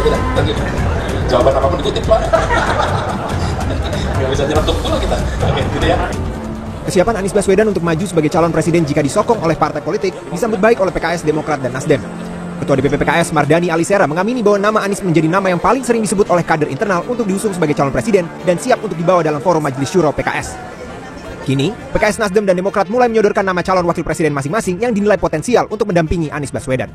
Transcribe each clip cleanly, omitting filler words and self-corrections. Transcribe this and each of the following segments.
Udah, thank you. Jawaban apapun dikutip, Pak. Nggak bisa nyeletuk pula kita. Oke, gitu ya. Kesiapan Anies Baswedan untuk maju sebagai calon presiden jika disokong oleh partai politik disambut baik oleh PKS, Demokrat, dan Nasdem. Ketua DPP PKS Mardani Alisera mengamini bahwa nama Anies menjadi nama yang paling sering disebut oleh kader internal untuk diusung sebagai calon presiden dan siap untuk dibawa dalam forum Majelis Syuro PKS. Kini, PKS, Nasdem, dan Demokrat mulai menyodorkan nama calon wakil presiden masing-masing yang dinilai potensial untuk mendampingi Anies Baswedan.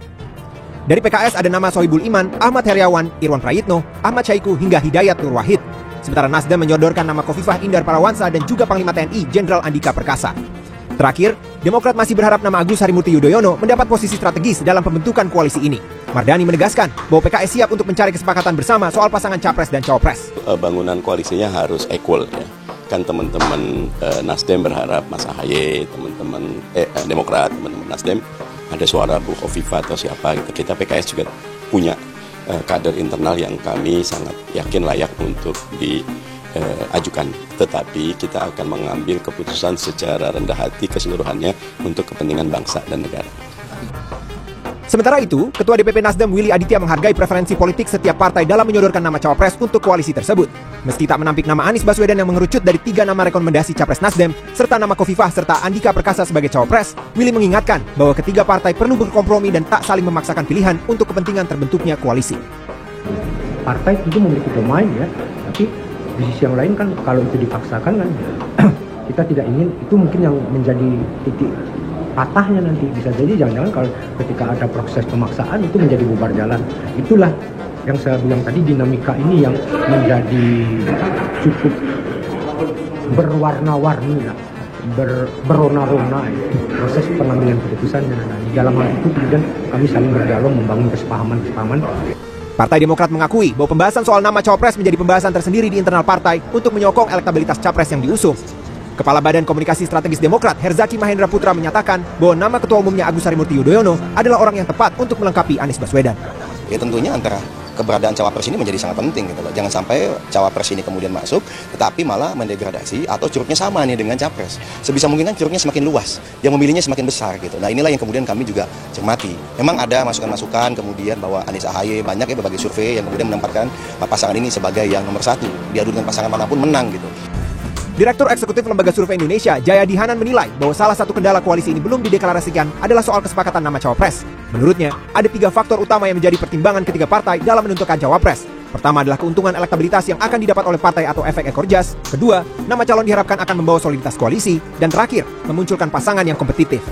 Dari PKS ada nama Sohibul Iman, Ahmad Heriawan, Irwan Prayitno, Ahmad Syaiqo hingga Hidayat Nur Wahid. Sementara Nasdem menyodorkan nama Khofifah Indar Parawansa dan juga Panglima TNI Jenderal Andika Perkasa. Terakhir, Demokrat masih berharap nama Agus Harimurti Yudhoyono mendapat posisi strategis dalam pembentukan koalisi ini. Mardani menegaskan bahwa PKS siap untuk mencari kesepakatan bersama soal pasangan capres dan cawapres. Bangunan koalisinya harus equal ya. Kan teman-teman Nasdem berharap Mas Ahaye, teman-teman Demokrat, teman-teman Nasdem ada suara Bu Khofifah atau siapa gitu. Kita PKS juga punya kader internal yang kami sangat yakin layak untuk diajukan. Tetapi kita akan mengambil keputusan secara rendah hati keseluruhannya untuk kepentingan bangsa dan negara. Sementara itu, Ketua DPP Nasdem Willy Aditya menghargai preferensi politik setiap partai dalam menyodorkan nama cawapres untuk koalisi tersebut. Meski tak menampik nama Anies Baswedan yang mengerucut dari 3 nama rekomendasi capres Nasdem, serta nama Khofifah serta Andika Perkasa sebagai cawapres, Willy mengingatkan bahwa ketiga partai perlu berkompromi dan tak saling memaksakan pilihan untuk kepentingan terbentuknya koalisi. Partai itu memiliki domain ya, tapi di sisi yang lain kan kalau itu dipaksakan kan kita tidak ingin, itu mungkin yang menjadi titik patahnya nanti. Bisa jadi jangan-jangan kalau ketika ada proses pemaksaan itu menjadi bubar jalan. Itulah yang saya bilang tadi, dinamika ini yang menjadi cukup berwarna-warni lah, berona-rona proses pengambilan keputusannya. Nah, di dalam hal itu kemudian kami saling berdialog membangun kesepahaman. Partai Demokrat mengakui bahwa pembahasan soal nama cawapres menjadi pembahasan tersendiri di internal partai untuk menyokong elektabilitas capres yang diusung. Kepala Badan Komunikasi Strategis Demokrat, Herzaki Mahendra Putra, menyatakan bahwa nama Ketua Umumnya Agus Harimurti Yudhoyono adalah orang yang tepat untuk melengkapi Anies Baswedan. Ya tentunya antara keberadaan cawapres ini menjadi sangat penting gitu loh. Jangan sampai cawapres ini kemudian masuk tetapi malah mendegradasi atau curugnya sama nih dengan capres. Sebisa mungkin kan curugnya semakin luas, yang memilihnya semakin besar gitu. Nah, inilah yang kemudian kami juga cermati. Memang ada masukan-masukan kemudian bahwa Anies Ahaye banyak ya berbagai survei yang kemudian menempatkan pasangan ini sebagai yang nomor 1. Diadu dengan pasangan manapun menang gitu. Direktur Eksekutif Lembaga Survei Indonesia, Jayadi Hanan, menilai bahwa salah satu kendala koalisi ini belum dideklarasikan adalah soal kesepakatan nama cawapres. Menurutnya, ada 3 faktor utama yang menjadi pertimbangan ketiga partai dalam menentukan cawapres. Pertama adalah keuntungan elektabilitas yang akan didapat oleh partai atau efek ekor jas. Kedua, nama calon diharapkan akan membawa soliditas koalisi. Dan terakhir, memunculkan pasangan yang kompetitif.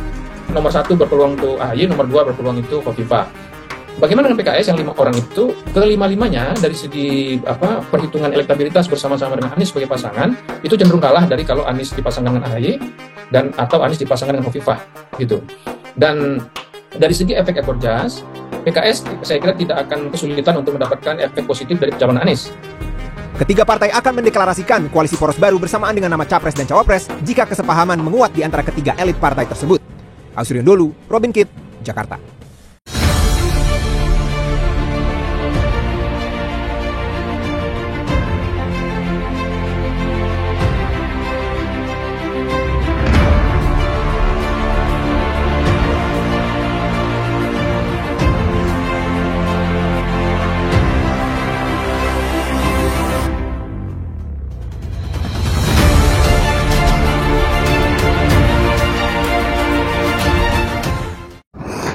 Nomor 1 berpeluang untuk AHY, nomor 2 berpeluang itu Khofifah. Bagaimana dengan PKS yang 5 orang itu, kelima-limanya dari segi perhitungan elektabilitas bersama-sama dengan Anies sebagai pasangan, itu cenderung kalah dari kalau Anies dipasangkan dengan AHY dan atau Anies dipasangkan dengan Khofifah gitu. Dan dari segi efek ekor jas, PKS saya kira tidak akan kesulitan untuk mendapatkan efek positif dari pencalonan Anies. Ketiga partai akan mendeklarasikan koalisi poros baru bersamaan dengan nama capres dan cawapres jika kesepahaman menguat di antara ketiga elit partai tersebut. Ausriun Dholu, Robin Kitt, Jakarta.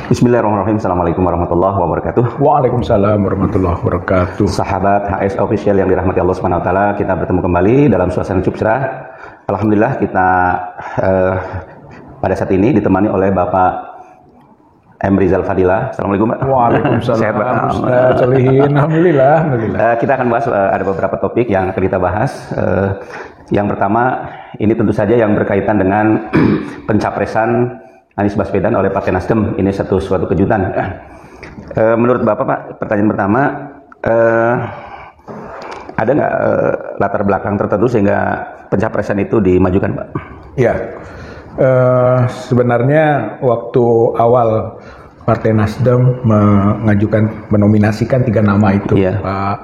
Bismillahirrahmanirrahim. Assalamualaikum warahmatullahi wabarakatuh. Waalaikumsalam warahmatullahi wabarakatuh. Sahabat HS Official yang dirahmati Allah Subhanahu wa taala, kita bertemu kembali dalam suasana cukup cerah. Alhamdulillah kita pada saat ini ditemani oleh Bapak M. Rizal Fadila. Assalamualaikum, Pak. Waalaikumsalam. Sehat, Pak. Alhamdulillah. Kita akan bahas ada beberapa topik yang akan kita bahas. Yang pertama, ini tentu saja yang berkaitan dengan pencapresan Anies Baswedan oleh Partai Nasdem. Ini suatu kejutan. Menurut Bapak, Pak, pertanyaan pertama, ada nggak latar belakang tertentu sehingga pencapresan itu dimajukan, Pak? Ya, sebenarnya waktu awal Partai Nasdem menominasikan 3 nama itu, ya. Pak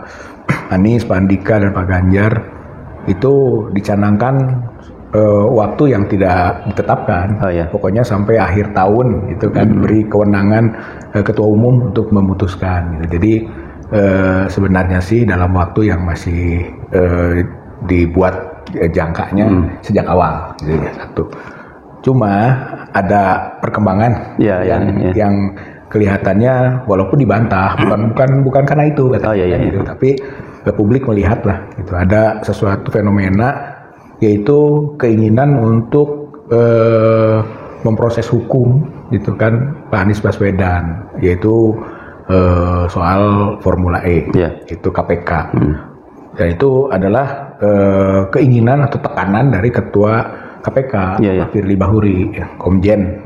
Anies, Pak Andika, dan Pak Ganjar, itu dicanangkan waktu yang tidak ditetapkan. Pokoknya sampai akhir tahun itu kan, beri kewenangan ketua umum untuk memutuskan gitu. Jadi sebenarnya sih dalam waktu yang masih dibuat jangkanya sejak awal, gitu ya, satu. Cuma ada perkembangan yang kelihatannya walaupun dibantah, bukan karena itu, gitu. Tapi publik melihat lah, gitu. Ada sesuatu fenomena yaitu keinginan untuk memproses hukum, gitu kan, Pak Anies Baswedan, yaitu soal Formula E, itu KPK. Dan itu adalah keinginan atau tekanan dari Ketua KPK, Firly Bahuri, Komjen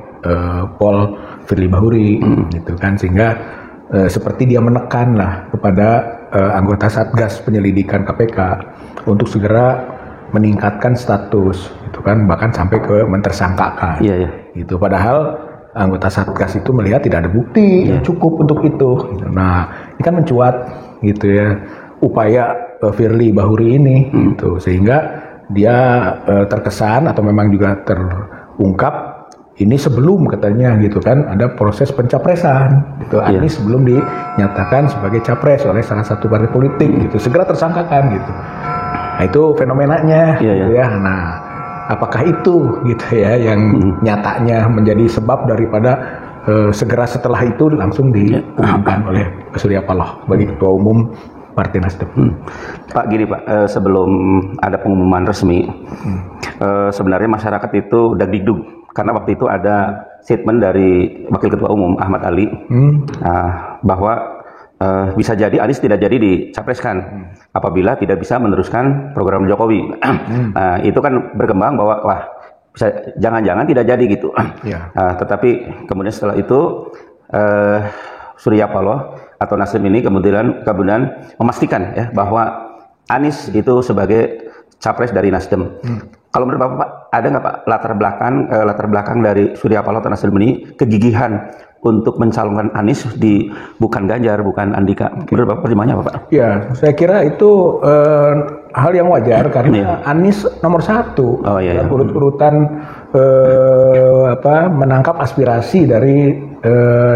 Pol Firly Bahuri, gitu kan, sehingga seperti dia menekan lah kepada anggota Satgas penyelidikan KPK untuk segera meningkatkan status, gitu kan, bahkan sampai ke mentersangkakan, gitu. Padahal anggota Satgas itu melihat tidak ada bukti yang cukup untuk itu. Gitu. Nah, ini kan mencuat, gitu ya, upaya Firly Bahuri ini, gitu, sehingga dia terkesan atau memang juga terungkap ini sebelum katanya, gitu kan, ada proses pencapresan, gitu. Anies sebelum dinyatakan sebagai capres oleh salah satu partai politik, gitu, segera tersangkakan, gitu. Nah, itu fenomenanya, gitu ya. Nah, apakah itu, gitu ya, yang nyatanya menjadi sebab daripada segera setelah itu langsung diumumkan oleh Surya Paloh bagi Ketua Umum Partai Nasdem. Pak, gini Pak, sebelum ada pengumuman resmi, sebenarnya masyarakat itu dagdikduk karena waktu itu ada statement dari Wakil Ketua Umum Ahmad Ali bahwa bisa jadi Anies tidak jadi dicapreskan apabila tidak bisa meneruskan program Jokowi. Itu kan berkembang bahwa wah bisa jangan-jangan tidak jadi gitu. Tetapi kemudian setelah itu Surya Paloh atau Nasdem ini kemudian memastikan ya bahwa Anies itu sebagai capres dari Nasdem. Kalau menurut Bapak, ada nggak Pak latar belakang dari Surya Paloh atau Nasdem ini kegigihan untuk mencalonkan Anies di bukan Ganjar, bukan Andika? Menurut Bapak pertimbangannya apa Pak? Ya, saya kira itu hal yang wajar karena Anies nomor 1 urut-urutan menangkap aspirasi dari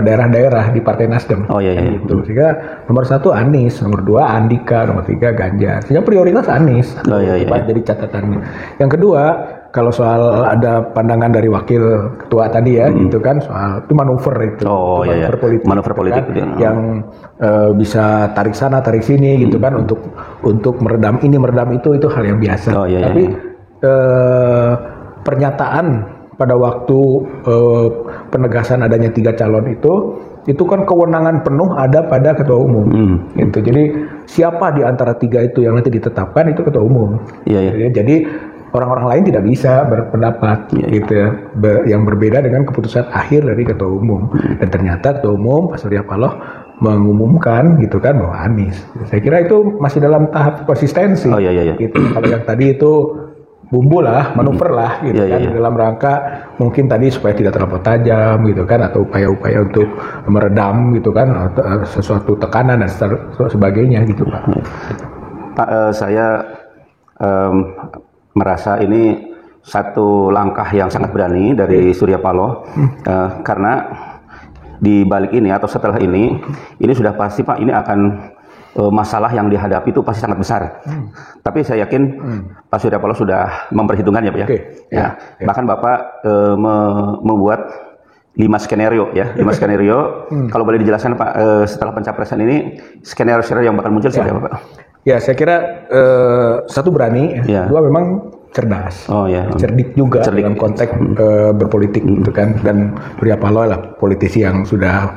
daerah-daerar di Partai Nasdem. Gitu. Sehingga nomor 1 Anies, nomor 2 Andika, nomor 3 Ganjar. Sehingga prioritas Anies. Jadi catatannya. Yang kedua, kalau soal ada pandangan dari wakil ketua tadi ya, gitu kan, soal itu manuver itu, manuver politik kan, yang bisa tarik sana tarik sini, gitu kan, untuk meredam ini meredam itu hal yang biasa. Tapi pernyataan pada waktu penegasan adanya 3 calon itu kan kewenangan penuh ada pada ketua umum. Gitu. Jadi siapa di antara 3 itu yang nanti ditetapkan itu ketua umum. Jadi orang-orang lain tidak bisa berpendapat, gitu ya, yang berbeda dengan keputusan akhir dari ketua umum. Dan ternyata ketua umum Pak Surya Paloh mengumumkan, gitu kan, bahwa Anies. Saya kira itu masih dalam tahap konsistensi. Gitu. Kalau yang tadi itu bumbu lah, manuver lah, gitu kan, dalam rangka mungkin tadi supaya tidak terlalu tajam, gitu kan, atau upaya-upaya untuk meredam, gitu kan, sesuatu tekanan dan sebagainya, gitu Pak. Pak, saya merasa ini satu langkah yang sangat berani dari Surya Paloh, karena di balik ini atau setelah ini sudah pasti Pak, ini akan masalah yang dihadapi itu pasti sangat besar. Tapi saya yakin Pak Surya Paloh sudah memperhitungkan ya Pak ya. Bahkan Bapak membuat 5 skenario ya, 5 skenario. Kalau boleh dijelaskan Pak, setelah pencapresan ini skenario yang bakal muncul seperti apa Pak? Ya, saya kira 1 berani, 2 memang cerdas, cerdik juga dalam konteks berpolitik, gitu kan. Dan Surya Paloh lah politisi yang sudah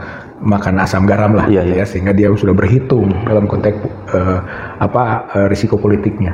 makan asam garam lah, ya, sehingga dia sudah berhitung dalam konteks risiko politiknya.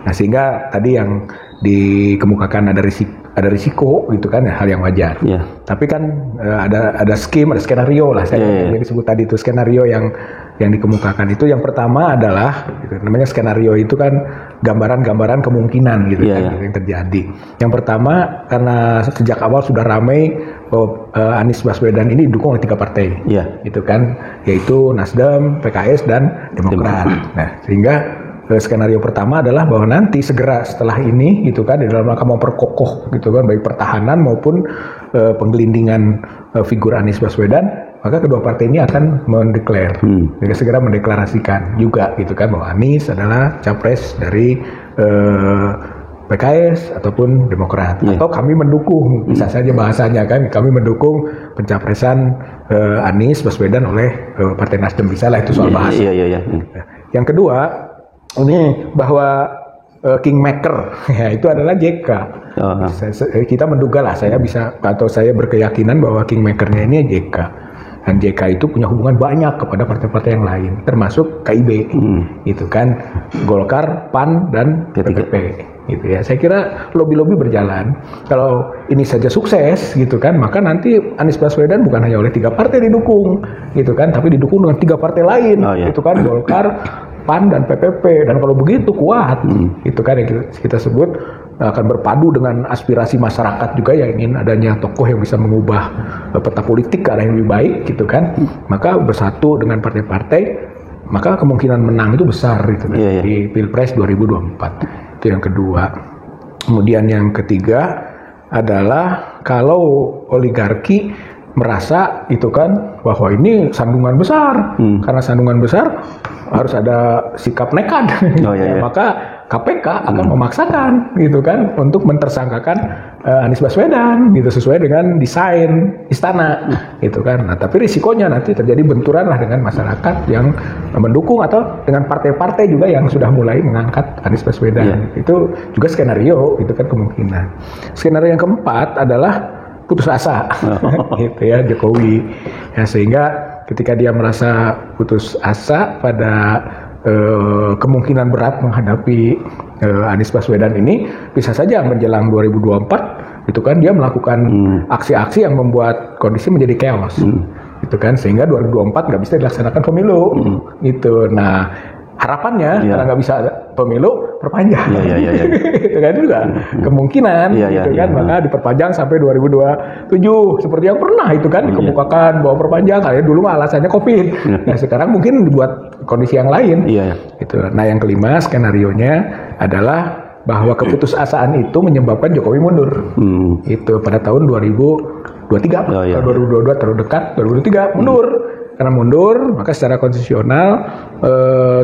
Nah, sehingga tadi yang dikemukakan ada risiko, gitu kan, hal yang wajar. Tapi kan ada skenario lah, saya yang disebut tadi itu skenario yang dikemukakan itu. Yang pertama adalah, gitu, namanya skenario itu kan gambaran-gambaran kemungkinan, gitu kan, yang terjadi. Yang pertama, karena sejak awal sudah ramai bahwa Anies Baswedan ini didukung oleh 3 partai, gitu kan, yaitu Nasdem, PKS dan Demokrat. Nah, sehingga skenario pertama adalah bahwa nanti segera setelah ini, gitu kan, di dalam rangka memperkokoh, gitu kan, baik pertahanan maupun penggelindingan figur Anies Baswedan, maka kedua partai ini akan segera mendeklarasikan juga gitu kan bahwa Anies adalah capres dari PKS ataupun Demokrat atau kami mendukung, bisa saja bahasanya kan, kami mendukung pencapresan Anies Baswedan oleh Partai Nasdem, misalnya itu soal bahasa. Yang kedua ini bahwa kingmaker ya, itu adalah JK. Kita menduga lah, saya berkeyakinan bahwa kingmakernya ini JK. Dan JK itu punya hubungan banyak kepada partai-partai yang lain, termasuk KIB, gitu kan, Golkar, PAN, dan PPP, gitu ya. Saya kira lobby-lobby berjalan. Kalau ini saja sukses, gitu kan, maka nanti Anies Baswedan bukan hanya oleh 3 partai didukung, gitu kan, tapi didukung dengan 3 partai lain, gitu kan, Golkar, PAN, dan PPP. Dan kalau begitu kuat, gitu kan, yang kita sebut akan berpadu dengan aspirasi masyarakat juga yang ingin adanya tokoh yang bisa mengubah peta politik ke arah yang lebih baik, gitu kan. Maka bersatu dengan partai-partai, maka kemungkinan menang itu besar gitu kan, di Pilpres 2024. Itu yang kedua. Kemudian yang ketiga adalah kalau oligarki merasa itu kan bahwa ini sandungan besar, karena sandungan besar harus ada sikap nekat, maka KPK akan memaksakan gitu kan untuk mentersangkakan Anies Baswedan gitu sesuai dengan desain istana gitu kan. Nah, tapi risikonya nanti terjadi benturan lah dengan masyarakat yang mendukung atau dengan partai-partai juga yang sudah mulai mengangkat Anies Baswedan. Itu juga skenario, itu kan kemungkinan. Skenario yang keempat adalah putus asa, gitu ya, Jokowi. Ya, sehingga ketika dia merasa putus asa pada kemungkinan berat menghadapi Anies Baswedan ini, bisa saja menjelang 2024 itu kan dia melakukan aksi-aksi yang membuat kondisi menjadi chaos, gitu kan, sehingga 2024 nggak bisa dilaksanakan pemilu, gitu. Nah, harapannya karena nggak bisa pemilu perpanjang, itu kan juga kemungkinan, gitu kan, maka diperpanjang sampai 2027 seperti yang pernah itu kan dikemukakan bahwa perpanjang, kayak dulu alasannya COVID, nah sekarang mungkin dibuat kondisi yang lain, gitu. Nah, yang kelima skenarionya adalah bahwa keputusasaan itu menyebabkan Jokowi mundur, itu pada tahun 2023, 2022 terlalu dekat, 2023 mundur. Karena mundur, maka secara konstitusional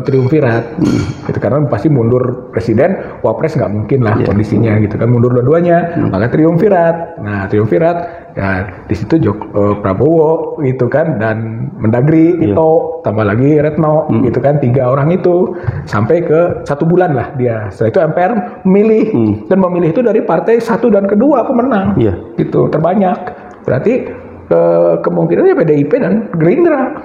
triumvirat, gitu. Karena pasti mundur presiden, wapres nggak mungkin lah kondisinya, gitu kan, mundur dua-duanya, maka triumvirat. Nah, triumvirat, ya di situ Prabowo, gitu kan, dan Mendagri Tito, tambah lagi Retno, gitu kan, 3 orang itu sampai ke 1 bulan lah dia. Setelah itu MPR memilih, dan memilih itu dari partai 1 dan kedua pemenang, gitu, terbanyak. Berarti kemungkinannya PDIP dan Gerindra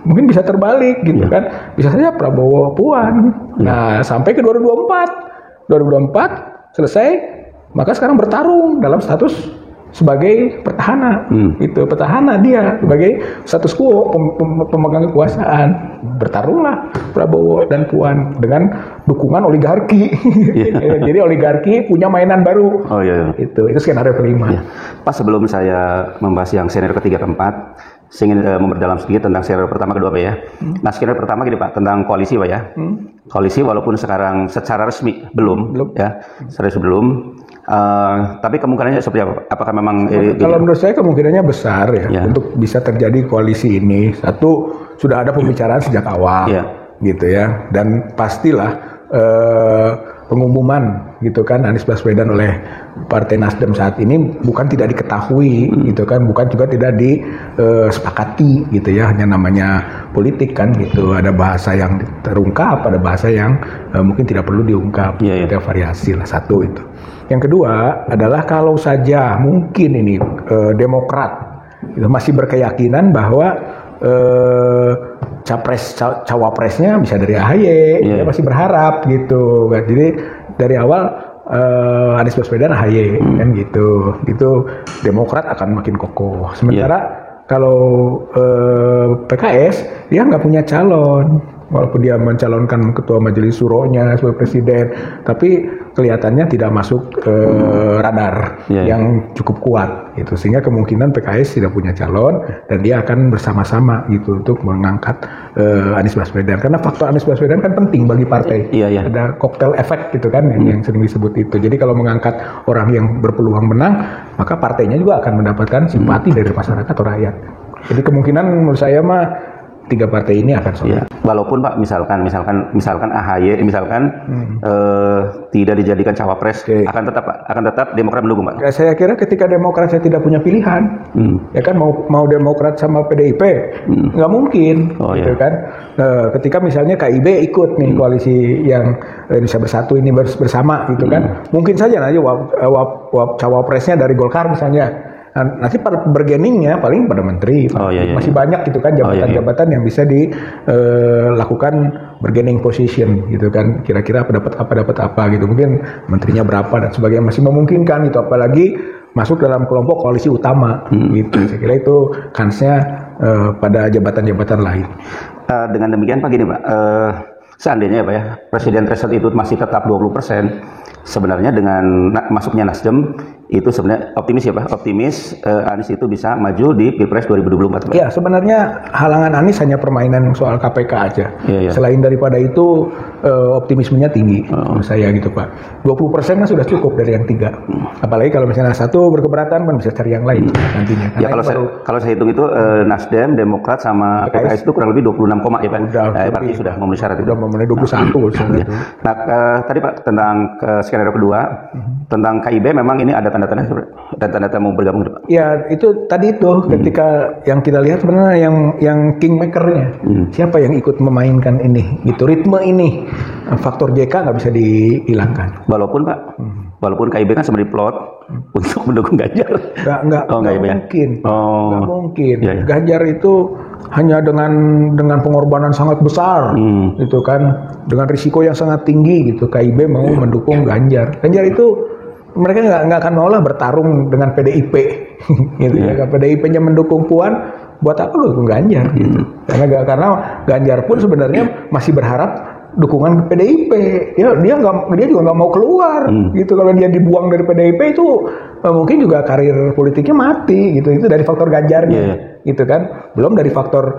mungkin bisa terbalik, gitu kan, bisa saja Prabowo puan. Nah, sampai ke 2024 selesai, maka sekarang bertarung dalam status sebagai petahana, gitu, petahana dia sebagai status quo pemegang kekuasaan. Bertarunglah Prabowo dan puan dengan dukungan oligarki. Jadi oligarki punya mainan baru. Itu skenario kelima. Pas sebelum saya membahas yang skenario ketiga keempat, saya ingin memperdalam sedikit tentang skenario pertama kedua Pak ya. Nah, skenario pertama gini Pak, tentang koalisi Pak ya. Koalisi walaupun sekarang secara resmi belum. Ya, secara resmi belum. Tapi kemungkinannya seperti apa? Apakah memang kalau menurut saya kemungkinannya besar ya untuk bisa terjadi koalisi ini. Satu, sudah ada pembicaraan sejak awal, gitu ya, dan pastilah pengumuman, gitu kan, Anies Baswedan oleh Partai Nasdem saat ini bukan tidak diketahui, gitu kan, bukan juga tidak disepakati, gitu ya, hanya namanya politik kan, gitu. Ada bahasa yang terungkap, ada bahasa yang mungkin tidak perlu diungkap, ada variasi lah, satu itu. Yang kedua adalah kalau saja mungkin ini Demokrat gitu, masih berkeyakinan bahwa cawapresnya bisa dari AHY, dia masih berharap gitu. Jadi dari awal Anies Baswedan AHY kan gitu. Itu Demokrat akan makin kokoh. Sementara kalau PKS dia nggak punya calon. Walaupun dia mencalonkan ketua majelis syuronya sebagai presiden, tapi kelihatannya tidak masuk radar yang cukup kuat, gitu. Sehingga kemungkinan PKS tidak punya calon dan dia akan bersama-sama gitu untuk mengangkat Anies Baswedan. Karena faktor Anies Baswedan kan penting bagi partai. Ada cocktail effect gitu kan yang sering disebut itu. Jadi kalau mengangkat orang yang berpeluang menang, maka partainya juga akan mendapatkan simpati dari masyarakat atau rakyat. Jadi kemungkinan menurut saya mah 3 partai ini akan solid. Ya. Walaupun Pak misalkan AHY tidak dijadikan cawapres, akan tetap Demokrat mendukung Pak. Ya, saya kira ketika Demokrat saya tidak punya pilihan, ya kan mau Demokrat sama PDIP nggak mungkin, gitu kan. Ketika misalnya KIB ikut nih koalisi yang Indonesia Bersatu ini bersama, gitu kan, mungkin saja nanti cawapresnya dari Golkar misalnya. Nah, nanti pada bergeningnya paling pada menteri, masih banyak gitu kan jabatan-jabatan yang bisa dilakukan bargaining position gitu kan, kira-kira dapat apa gitu, mungkin menterinya berapa dan sebagainya masih memungkinkan itu, apalagi masuk dalam kelompok koalisi utama gitu. Saya kira itu kansnya pada jabatan-jabatan lain. Dengan demikian Pak gini Pak, seandainya Pak ya presiden threshold itu masih tetap 20%, sebenarnya dengan masuknya Nasdem itu sebenarnya optimis ya Pak, Anies itu bisa maju di Pilpres 2024 Pak. Ya, sebenarnya halangan Anies hanya permainan soal KPK aja. Selain daripada itu optimismenya tinggi menurut saya gitu Pak. 20% kan sudah cukup dari yang 3. Apalagi kalau misalnya satu berkeberatan kan bisa cari yang lain nantinya. Ya kalau saya hitung itu Nasdem, Demokrat sama PKS itu kurang lebih 26, ya Pak. Berarti sudah memenuhi syarat itu. Sudah memenuhi 21. Nah, tadi Pak tentang skenario kedua, tentang KIB memang ini ada tanda-tanda mau bergabung Pak. Ya, itu tadi itu ketika yang kita lihat sebenarnya yang kingmaker-nya. Siapa yang ikut memainkan ini? Gitu, ritme ini. Faktor JK nggak bisa dihilangkan. Walaupun Pak, walaupun KIB kan sebenarnya plot untuk mendukung Ganjar. Nggak mungkin. Nggak mungkin. Ya. Ganjar itu hanya dengan pengorbanan sangat besar, gitu kan, dengan risiko yang sangat tinggi gitu. KIB mau mendukung Ganjar. Ganjar itu mereka nggak akan mau lah bertarung dengan PDIP, gitu ya. PDIP-nya mendukung Puan, buat apa dukung Ganjar? Gitu. Karena Ganjar pun sebenarnya masih berharap dukungan PDIP. Dia juga nggak mau keluar, gitu. Kalau dia dibuang dari PDIP itu mungkin juga karir politiknya mati, gitu. Itu dari faktor Ganjarnya, gitu kan. Belum dari faktor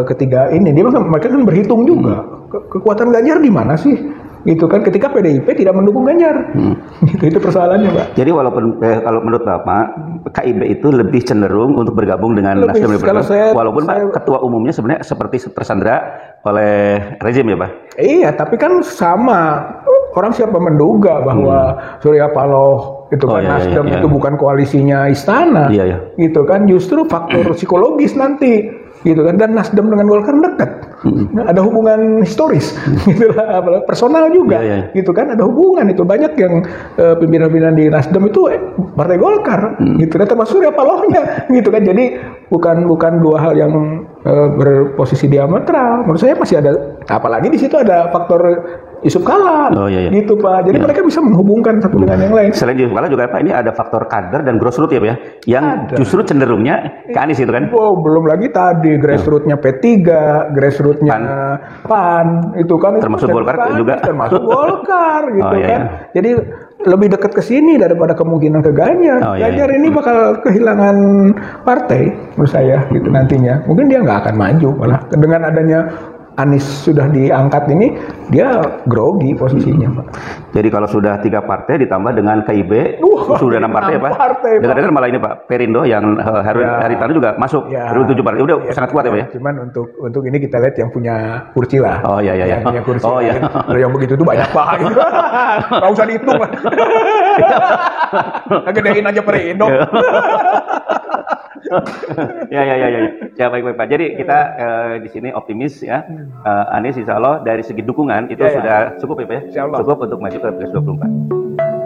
ketiga ini. Mereka kan berhitung juga kekuatan Ganjar di mana sih? Gitu kan, ketika PDIP tidak mendukung Ganjar. Itu persoalannya Pak. Jadi walaupun kalau menurut Bapak KIB itu lebih cenderung untuk bergabung dengan Nasdem, walaupun Pak ketua umumnya sebenarnya seperti tersandra oleh rezim ya Pak. Iya, tapi kan sama, orang siapa menduga bahwa Surya Paloh itu kan Nasdem itu bukan koalisinya istana, gitu kan, justru faktor psikologis nanti, gitu kan, dan Nasdem dengan Golkar dekat, ada hubungan historis, gitulah, personal juga, gitu kan, ada hubungan itu, banyak yang pimpinan-pimpinan di Nasdem itu partai Golkar, gitu kan, termasuk Surya Palohnya, gitu kan, jadi bukan dua hal yang berposisi diametral. Menurut saya masih ada, apalagi di situ ada faktor Yusuf Kala, gitu Pak. Jadi mereka bisa menghubungkan satu dengan yang lain. Selain Yusuf Kala juga Pak, ini ada faktor kader dan grassroots ya Pak ya, yang justru cenderungnya ke Anies itu kan. Belum lagi tadi grassroots-nya P3, grassroots-nya PAN, itu kan. Termasuk Golkar juga. Termasuk Golkar, gitu kan. Jadi lebih dekat ke sini daripada kemungkinan ke Ganjar. Ganjar ini bakal kehilangan partai menurut saya gitu nantinya. Mungkin dia nggak akan maju, malah dengan adanya Anies sudah diangkat ini, dia grogi posisinya Pak. Jadi kalau sudah 3 partai ditambah dengan KIB, sudah 6 partai ya Pak. Dengar-dengar malah ini Pak, Perindo yang Haritanu juga masuk, 7 partai, udah sangat kuat ya Pak ya. Cuman untuk ini kita lihat yang punya kursi lah. Yang punya kursi. Kalau yang begitu tuh banyak Pak. Nggak usah dihitung lah. Gedein aja Perindo. Ya baik Pak. Jadi kita di sini optimis ya. Anies insya Allah dari segi dukungan itu sudah cukup ya Pak ya. Cukup untuk maju ke Pilpres 2024.